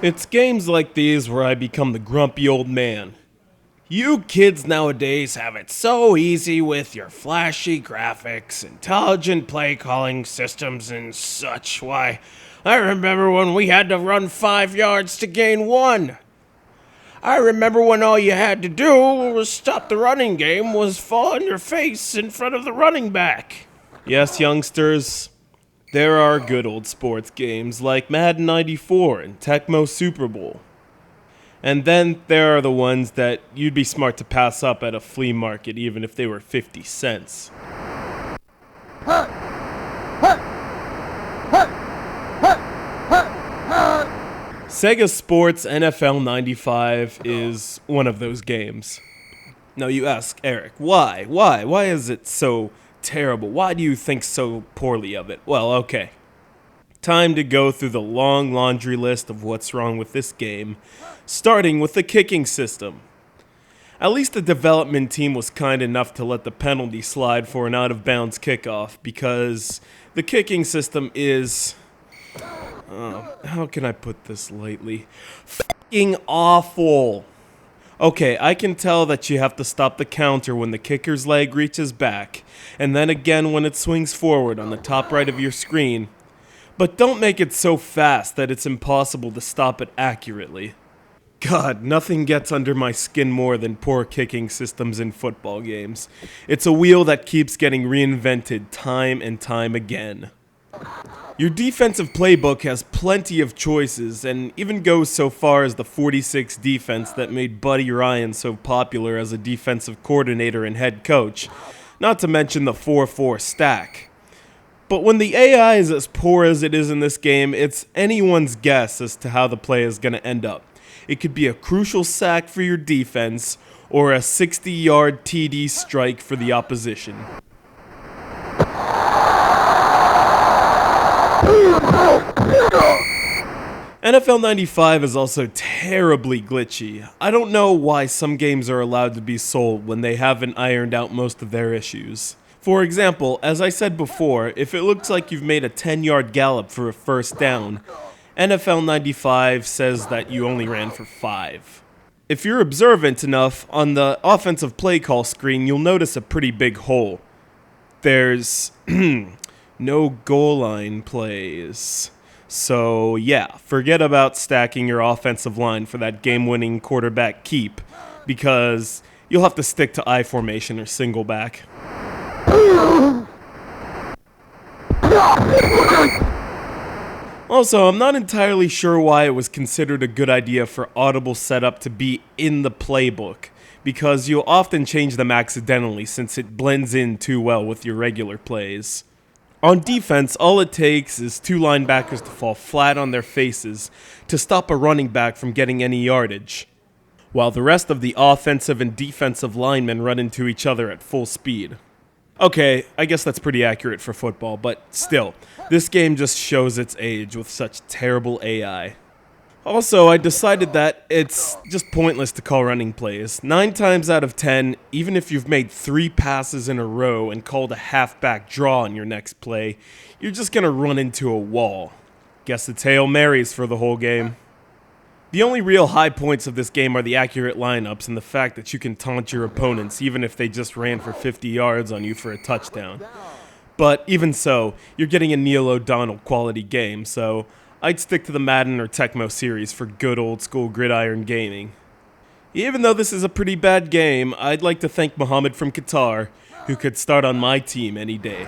It's games like these where I become the grumpy old man. You kids nowadays have it so easy with your flashy graphics, intelligent play calling systems, and such. Why, I remember when we had to run 5 yards to gain 1. I remember when all you had to do was stop the running game was fall on your face in front of the running back. Yes, youngsters, there are good old sports games like Madden 94 and Tecmo Super Bowl. And then there are the ones that you'd be smart to pass up at a flea market even if they were 50 cents. Sega Sports NFL 95 is one of those games. Now you ask, Eric, why? Why is it so terrible? Why do you think so poorly of it? Well, okay. Time to go through the long laundry list of what's wrong with this game, starting with the kicking system. At least the development team was kind enough to let the penalty slide for an out-of-bounds kickoff, because the kicking system is... how can I put this lightly? F***ing awful. Okay, I can tell that you have to stop the counter when the kicker's leg reaches back, and then again when it swings forward on the top right of your screen. But don't make it so fast that it's impossible to stop it accurately. God, nothing gets under my skin more than poor kicking systems in football games. It's a wheel that keeps getting reinvented time and time again. Your defensive playbook has plenty of choices, and even goes so far as the 46 defense that made Buddy Ryan so popular as a defensive coordinator and head coach, not to mention the 4-4 stack. But when the AI is as poor as it is in this game, it's anyone's guess as to how the play is going to end up. It could be a crucial sack for your defense, or a 60-yard TD strike for the opposition. NFL 95 is also terribly glitchy. I don't know why some games are allowed to be sold when they haven't ironed out most of their issues. For example, as I said before, if it looks like you've made a 10-yard gallop for a first down, NFL 95 says that you only ran for 5. If you're observant enough, on the offensive play call screen, you'll notice a pretty big hole. There's no goal line plays. So yeah, forget about stacking your offensive line for that game-winning quarterback keep, because you'll have to stick to I formation or single back. Also, I'm not entirely sure why it was considered a good idea for audible setup to be in the playbook, because you'll often change them accidentally since it blends in too well with your regular plays. On defense, all it takes is 2 linebackers to fall flat on their faces to stop a running back from getting any yardage, while the rest of the offensive and defensive linemen run into each other at full speed. Okay, I guess that's pretty accurate for football, but still, this game just shows its age with such terrible AI. Also, I decided that it's just pointless to call running plays. 9 times out of 10, even if you've made 3 passes in a row and called a halfback draw on your next play, you're just gonna run into a wall. Guess it's Hail Marys for the whole game. The only real high points of this game are the accurate lineups and the fact that you can taunt your opponents even if they just ran for 50 yards on you for a touchdown. But even so, you're getting a Neil O'Donnell quality game, so I'd stick to the Madden or Tecmo series for good old school gridiron gaming. Even though this is a pretty bad game, I'd like to thank Mohammed from Qatar, who could start on my team any day.